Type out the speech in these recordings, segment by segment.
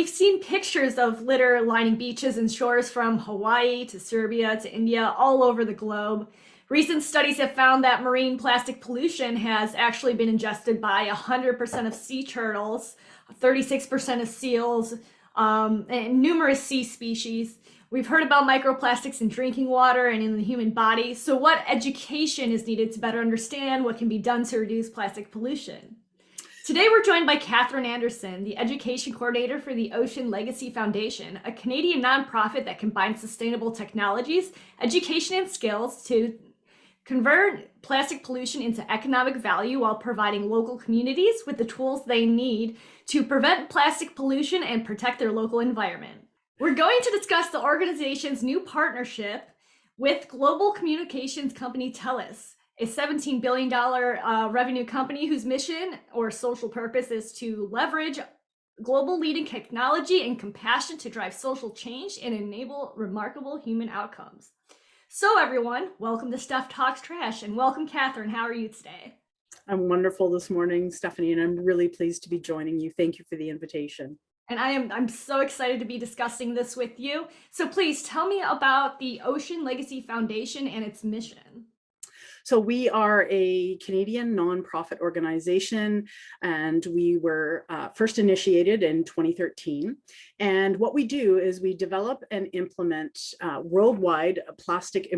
we've seen pictures of litter lining beaches and shores from Hawaii to Serbia to India, all over the globe. Recent studies have found that marine plastic pollution has actually been ingested by 100% of sea turtles, 36% of seals, and numerous sea species. We've heard about microplastics in drinking water and in the human body. So what education is needed to better understand what can be done to reduce plastic pollution? Today we're joined by Kathryn Anderson, the Education Coordinator for the Ocean Legacy Foundation, a Canadian nonprofit that combines sustainable technologies, education, and skills to convert plastic pollution into economic value while providing local communities with the tools they need to prevent plastic pollution and protect their local environment. We're going to discuss the organization's new partnership with global communications company TELUS, a $17 billion revenue company whose mission or social purpose is to leverage global leading technology and compassion to drive social change and enable remarkable human outcomes. So everyone, welcome to Stef Talks Trash, and welcome Kathryn. How are you today? I'm wonderful this morning, Stephanie, and I'm really pleased to be joining you. Thank you for the invitation. And I'm so excited to be discussing this with you. So please tell me about the Ocean Legacy Foundation and its mission. So we are a Canadian nonprofit organization, and we were first initiated in 2013. And what we do is we develop and implement worldwide plastic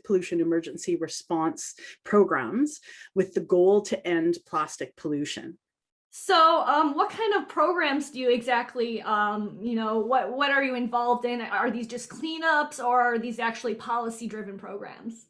pollution emergency response programs with the goal to end plastic pollution. So what kind of programs do you exactly, what are you involved in? Are these just cleanups, or are these actually policy-driven programs?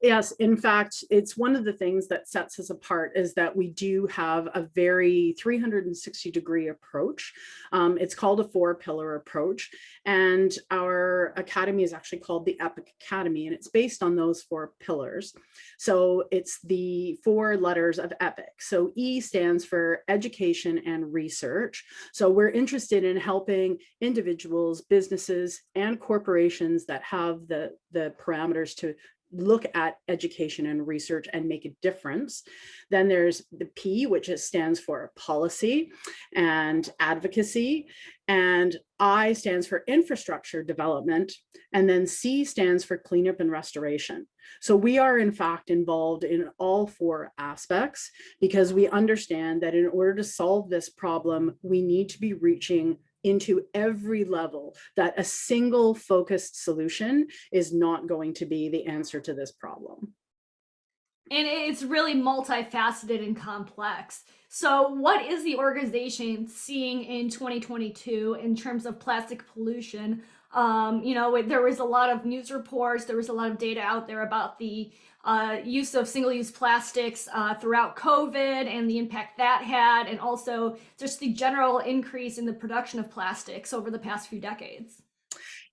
Yes, in fact, it's one of the things that sets us apart is that we do have a very 360-degree approach. It's called a 4-pillar approach, and our academy is actually called the EPIC Academy, and it's based on those 4 pillars. So it's the 4 letters of EPIC. So E stands for education and research. So we're interested in helping individuals, businesses, and corporations that have the parameters to look at education and research and make a difference. Then there's the P, which stands for policy and advocacy, and I stands for infrastructure development, and then C stands for cleanup and restoration. So we are in fact involved in all 4 aspects because we understand that in order to solve this problem, we need to be reaching into every level, that a single focused solution is not going to be the answer to this problem. And it's really multifaceted and complex. So what is the organization seeing in 2022 in terms of plastic pollution? There was a lot of news reports, there was a lot of data out there about the use of single-use plastics throughout COVID and the impact that had, and also just the general increase in the production of plastics over the past few decades.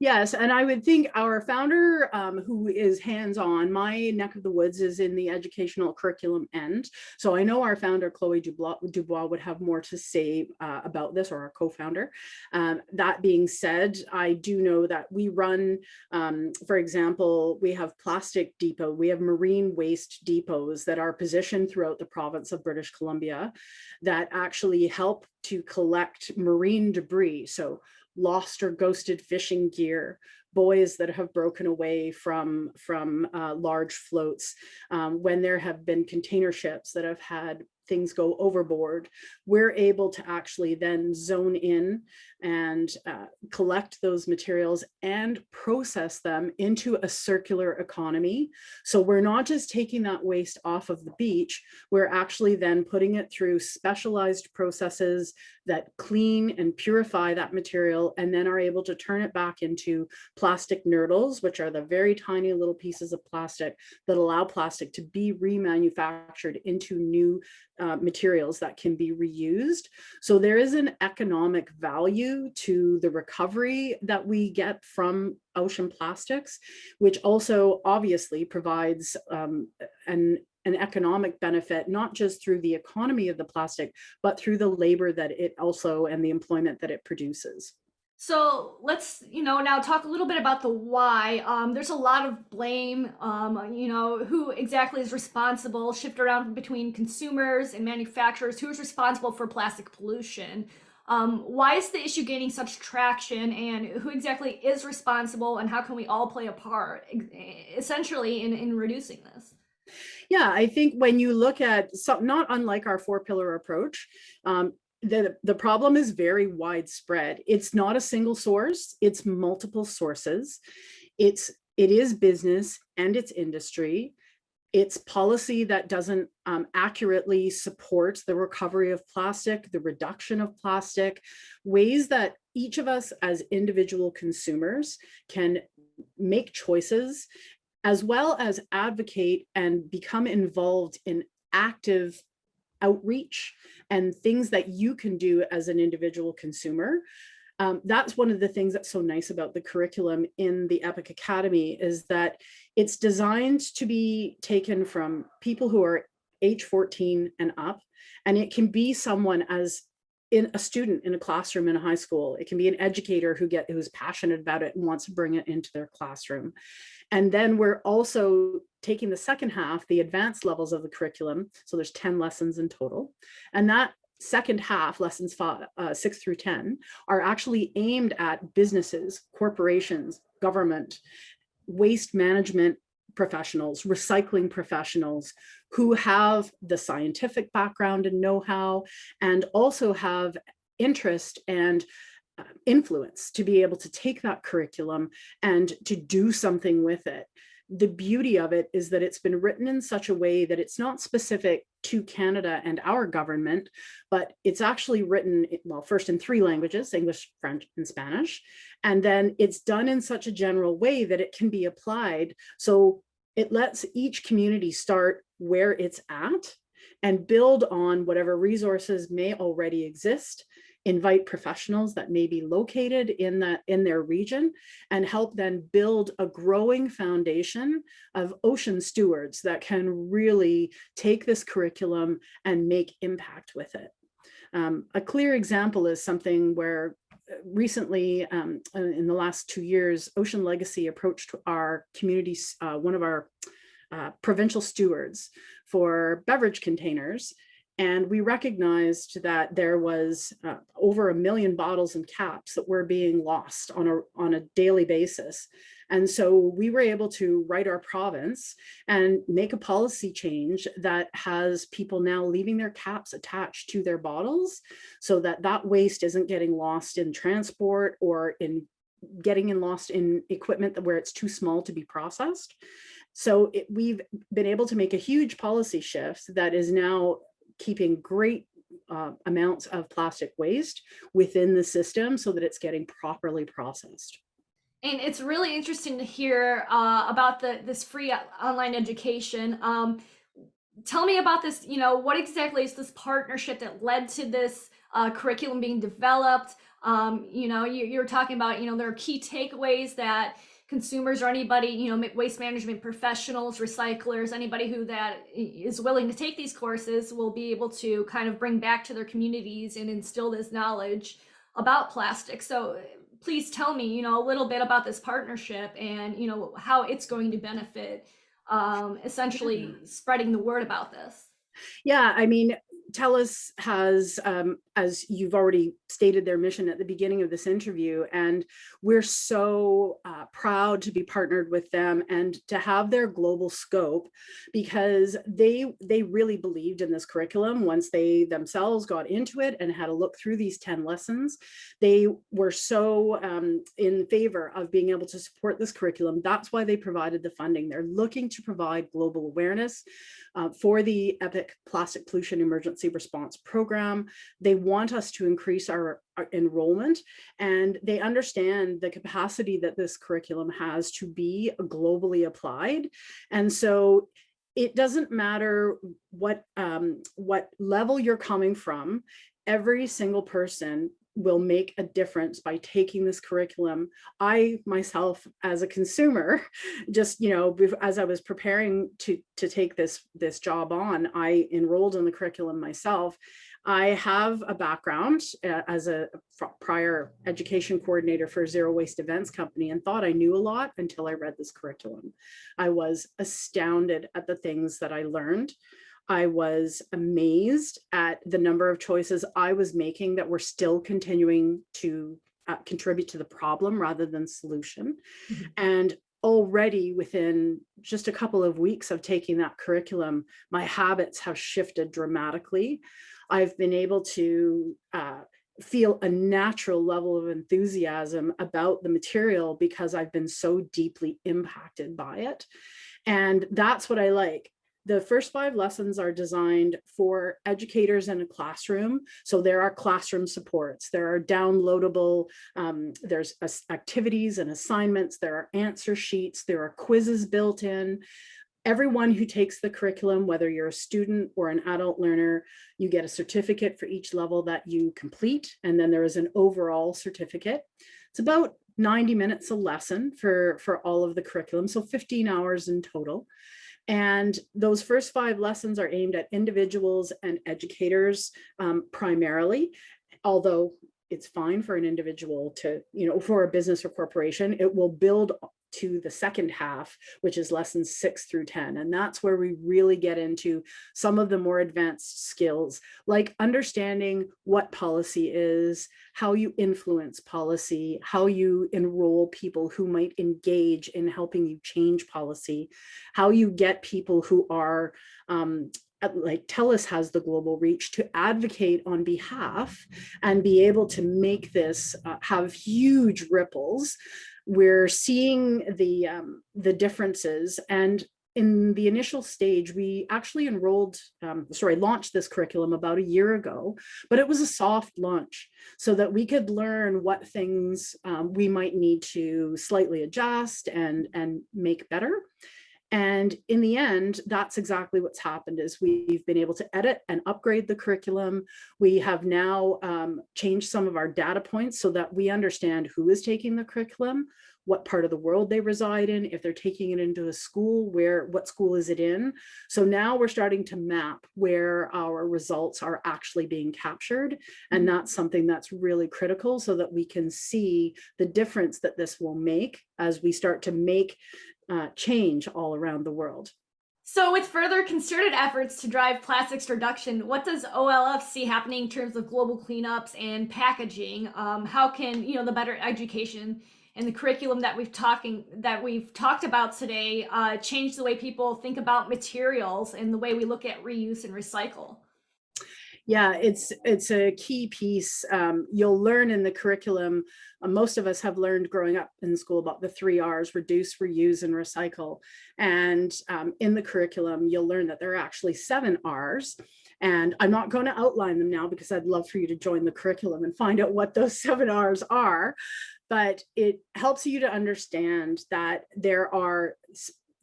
Yes, and I would think our founder, who is hands-on, my neck of the woods is in the educational curriculum end. So I know our founder, Chloe Dubois, would have more to say about this, or our co-founder. That being said, I do know that we run, for example, we have plastic depot, we have marine waste depots that are positioned throughout the province of British Columbia that actually help to collect marine debris. So lost or ghosted fishing gear, buoys that have broken away from large floats, when there have been container ships that have had things go overboard, we're able to actually then zone in and collect those materials and process them into a circular economy. So we're not just taking that waste off of the beach, we're actually then putting it through specialized processes that clean and purify that material, and then are able to turn it back into plastic nurdles, which are the very tiny little pieces of plastic that allow plastic to be remanufactured into new materials that can be reused. So there is an economic value to the recovery that we get from ocean plastics, which also obviously provides an economic benefit, not just through the economy of the plastic, but through the labor that it also, and the employment that it produces. So let's, now talk a little bit about the why. There's a lot of blame, who exactly is responsible, shift around between consumers and manufacturers, who is responsible for plastic pollution. Why is the issue gaining such traction, and who exactly is responsible, and how can we all play a part, essentially, in reducing this? Yeah, I think when you look at some, not unlike our four-pillar approach, the problem is very widespread. It's not a single source, it's multiple sources. It is business and it's industry. It's policy that doesn't accurately support the recovery of plastic, the reduction of plastic, ways that each of us as individual consumers can make choices, as well as advocate and become involved in active outreach and things that you can do as an individual consumer. That's one of the things that's so nice about the curriculum in the EPIC Academy, is that it's designed to be taken from people who are age 14 and up, and it can be someone as in a student in a classroom in a high school. It can be an educator who's passionate about it and wants to bring it into their classroom. And then we're also taking the second half, the advanced levels of the curriculum. So there's 10 lessons in total. And that second half, lessons 6 through 10, are actually aimed at businesses, corporations, government, waste management professionals, recycling professionals who have the scientific background and know-how, and also have interest and influence to be able to take that curriculum and to do something with it. The beauty of it is that it's been written in such a way that it's not specific to Canada and our government, but it's actually written, well, first in 3 languages, English, French, and Spanish. And then it's done in such a general way that it can be applied. So it lets each community start where it's at and build on whatever resources may already exist, invite professionals that may be located in their region, and help then build a growing foundation of ocean stewards that can really take this curriculum and make impact with it. A clear example is something where recently, in the last 2 years, Ocean Legacy approached our community, one of our provincial stewards for beverage containers. And we recognized that there was over 1 million bottles and caps that were being lost on a daily basis. And so we were able to write our province and make a policy change that has people now leaving their caps attached to their bottles, so that that waste isn't getting lost in transport or in lost in equipment where it's too small to be processed. So we've been able to make a huge policy shift that is now keeping great amounts of plastic waste within the system so that it's getting properly processed. And it's really interesting to hear about this free online education. Tell me about this. What exactly is this partnership that led to this curriculum being developed? You're talking about, there are key takeaways that consumers or anybody, waste management professionals, recyclers, anybody who that is willing to take these courses will be able to kind of bring back to their communities and instill this knowledge about plastic. So please tell me, a little bit about this partnership and, how it's going to benefit, essentially spreading the word about this. Yeah, I mean, TELUS has, as you've already stated, their mission at the beginning of this interview, and we're so proud to be partnered with them and to have their global scope, because they really believed in this curriculum. Once they themselves got into it and had a look through these 10 lessons, they were so in favor of being able to support this curriculum. That's why they provided the funding. They're looking to provide global awareness for the EPIC Plastic Pollution Emergency Response Program. They want us to increase our enrollment, and they understand the capacity that this curriculum has to be globally applied. And so it doesn't matter what level you're coming from, every single person will make a difference by taking this curriculum. I myself, as a consumer, just, as I was preparing to take this job on, I enrolled in the curriculum myself. I have a background as a prior education coordinator for a zero waste events company, and thought I knew a lot until I read this curriculum. I was astounded at the things that I learned. I was amazed at the number of choices I was making that were still continuing to contribute to the problem rather than solution. Mhm. And already within just a couple of weeks of taking that curriculum, my habits have shifted dramatically. I've been able to feel a natural level of enthusiasm about the material because I've been so deeply impacted by it. And that's what I like. The first 5 lessons are designed for educators in a classroom. So there are classroom supports, there are downloadable, there's activities and assignments, there are answer sheets, there are quizzes built in. Everyone who takes the curriculum, whether you're a student or an adult learner, you get a certificate for each level that you complete. And then there is an overall certificate. It's about 90 minutes a lesson for all of the curriculum, so 15 hours in total. And those first 5 lessons are aimed at individuals and educators primarily, although it's fine for an individual to, for a business or corporation, it will build to the second half, which is lessons 6 through 10. And that's where we really get into some of the more advanced skills, like understanding what policy is, how you influence policy, how you enroll people who might engage in helping you change policy, how you get people who are like TELUS has the global reach to advocate on behalf and be able to make this have huge ripples. We're seeing the differences, and in the initial stage, we actually launched this curriculum about a year ago, but it was a soft launch so that we could learn what things we might need to slightly adjust and make better. And in the end, that's exactly what's happened is we've been able to edit and upgrade the curriculum. We have now changed some of our data points so that we understand who is taking the curriculum, what part of the world they reside in, if they're taking it into a school, what school is it in. So now we're starting to map where our results are actually being captured. And that's something that's really critical so that we can see the difference that this will make as we start to make change all around the world. So with further concerted efforts to drive plastics reduction, what does OLF see happening in terms of global cleanups and packaging? How can, the better education and the curriculum that we've talked about today change the way people think about materials and the way we look at reuse and recycle? Yeah, it's a key piece. You'll learn in the curriculum, most of us have learned growing up in school about the 3 R's: reduce, reuse, and recycle. And in the curriculum, you'll learn that there are actually 7 R's. And I'm not going to outline them now because I'd love for you to join the curriculum and find out what those 7 R's are. But it helps you to understand that there are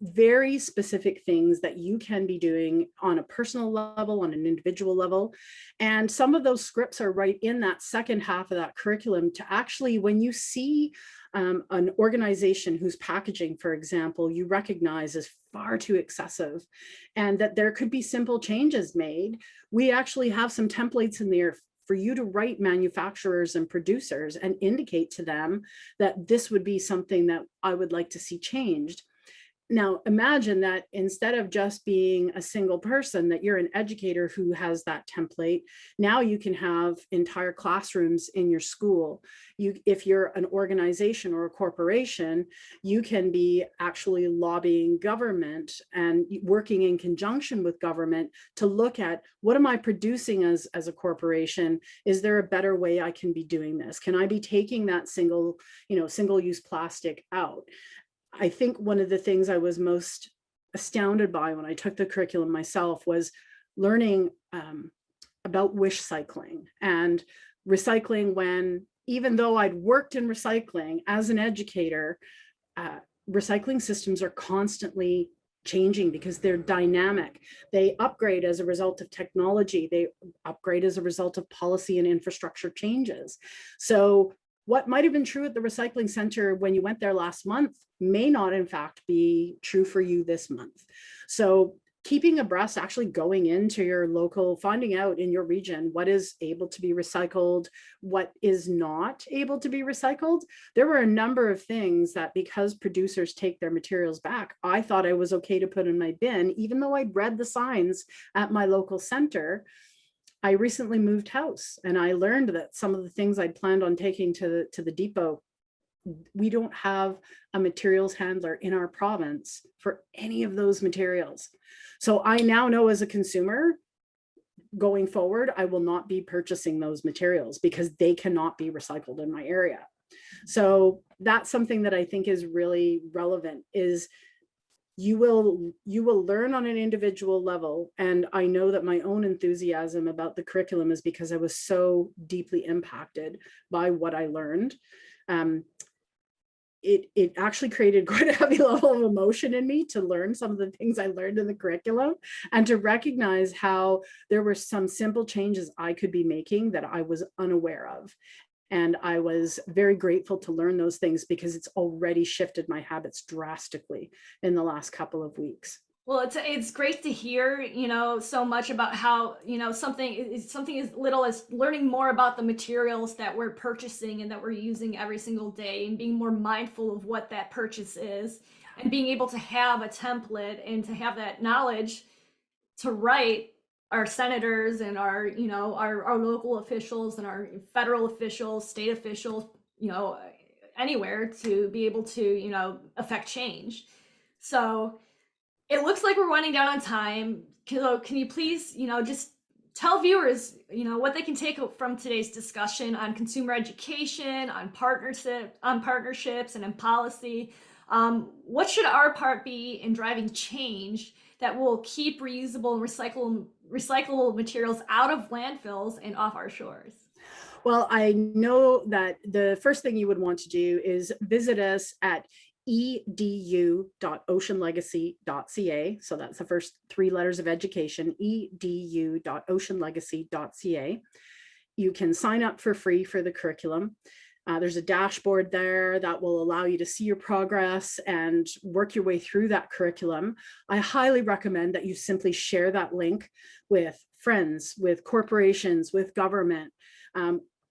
very specific things that you can be doing on a personal level, on an individual level. And some of those scripts are right in that second half of that curriculum to actually, when you see an organization whose packaging, for example, you recognize is far too excessive and that there could be simple changes made, we actually have some templates in there for you to write manufacturers and producers and indicate to them that this would be something that I would like to see changed. Now, imagine that instead of just being a single person, that you're an educator who has that template. Now you can have entire classrooms in your school. If you're an organization or a corporation, you can be actually lobbying government and working in conjunction with government to look at, what am I producing as a corporation? Is there a better way I can be doing this? Can I be taking that single-use plastic out? I think one of the things I was most astounded by when I took the curriculum myself was learning about wish cycling and recycling, when, even though I'd worked in recycling as an educator, recycling systems are constantly changing because they're dynamic. They upgrade as a result of technology. They upgrade as a result of policy and infrastructure changes. So what might have been true at the recycling center when you went there last month may not, in fact, be true for you this month. So keeping abreast, actually going into your local, finding out in your region what is able to be recycled, what is not able to be recycled. There were a number of things that, because producers take their materials back, I thought I was okay to put in my bin, even though I'd read the signs at my local center. I recently moved house and I learned that some of the things I'd planned on taking to the depot, we don't have a materials handler in our province for any of those materials. So I now know, as a consumer, going forward, I will not be purchasing those materials because they cannot be recycled in my area. So that's something that I think is really relevant, is you will learn on an individual level. And I know that my own enthusiasm about the curriculum is because I was so deeply impacted by what I learned. It actually created quite a heavy level of emotion in me to learn some of the things I learned in the curriculum, and to recognize how there were some simple changes I could be making that I was unaware of. And I was very grateful to learn those things, because it's already shifted my habits drastically in the last couple of weeks. Well, it's great to hear, so much about how, something as little as learning more about the materials that we're purchasing and that we're using every single day, and being more mindful of what that purchase is, and being able to have a template and to have that knowledge to write our senators and our local officials and our federal officials, state officials, anywhere, to be able to, affect change. So it looks like we're winding down on time. Can you please, just tell viewers, what they can take from today's discussion on consumer education, on partnerships, and in policy? What should our part be in driving change that will keep reusable and recyclable materials out of landfills and off our shores? Well, I know that the first thing you would want to do is visit us at edu.oceanlegacy.ca. So that's the first three letters of education, edu.oceanlegacy.ca. You can sign up for free for the curriculum. There's a dashboard there that will allow you to see your progress and work your way through that curriculum. I highly recommend that you simply share that link with friends, with corporations, with government.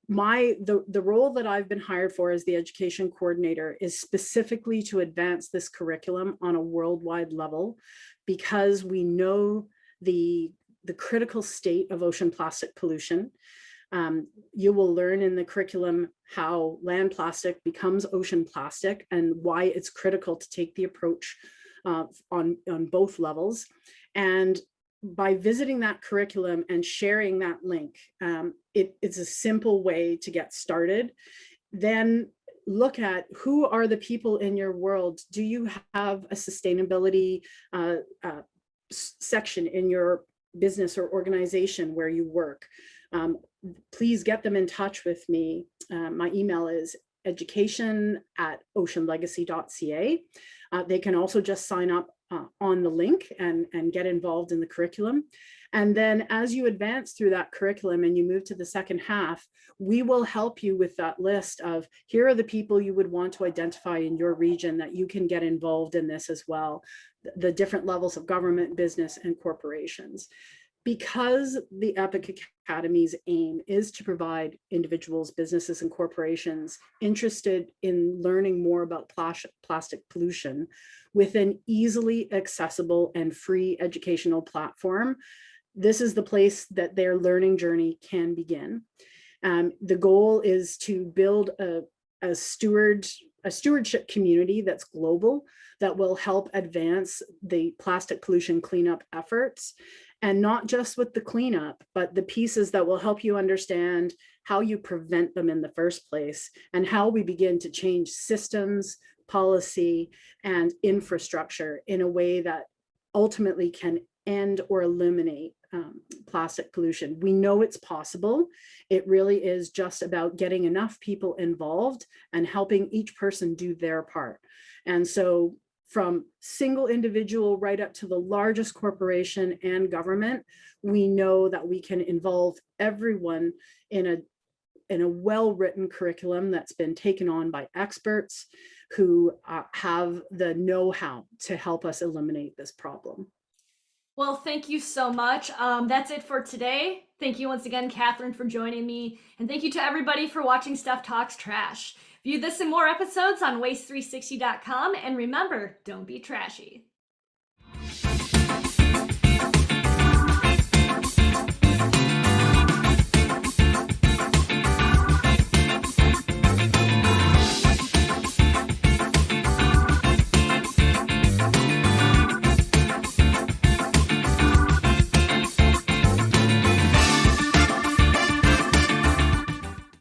The role that I've been hired for as the education coordinator is specifically to advance this curriculum on a worldwide level, because we know the critical state of ocean plastic pollution. You will learn in the curriculum how land plastic becomes ocean plastic, and why it's critical to take the approach on both levels. And by visiting that curriculum and sharing that link, it's a simple way to get started. Then look at who are the people in your world. Do you have a sustainability section in your business or organization where you work? Please get them in touch with me. My email is education@oceanlegacy.ca. They can also just sign up on the link and get involved in the curriculum. And then as you advance through that curriculum and you move to the second half, we will help you with that list of, here are the people you would want to identify in your region that you can get involved in this as well, the different levels of government, business, and corporations. Because the EPIC Academy's aim is to provide individuals, businesses, and corporations interested in learning more about plastic pollution with an easily accessible and free educational platform, this is the place that their learning journey can begin. The goal is to build a stewardship community that's global, that will help advance the plastic pollution cleanup efforts. And not just with the cleanup, but the pieces that will help you understand how you prevent them in the first place, and how we begin to change systems, policy, and infrastructure in a way that ultimately can end or eliminate plastic pollution. We know it's possible. It really is just about getting enough people involved and helping each person do their part. And so from single individual right up to the largest corporation and government, we know that we can involve everyone in a well-written curriculum that's been taken on by experts who have the know-how to help us eliminate this problem. Well, thank you so much. That's it for today. Thank you once again, Kathryn, for joining me. And thank you to everybody for watching Stef Talks Trash. View this and more episodes on waste360.com. And remember, don't be trashy.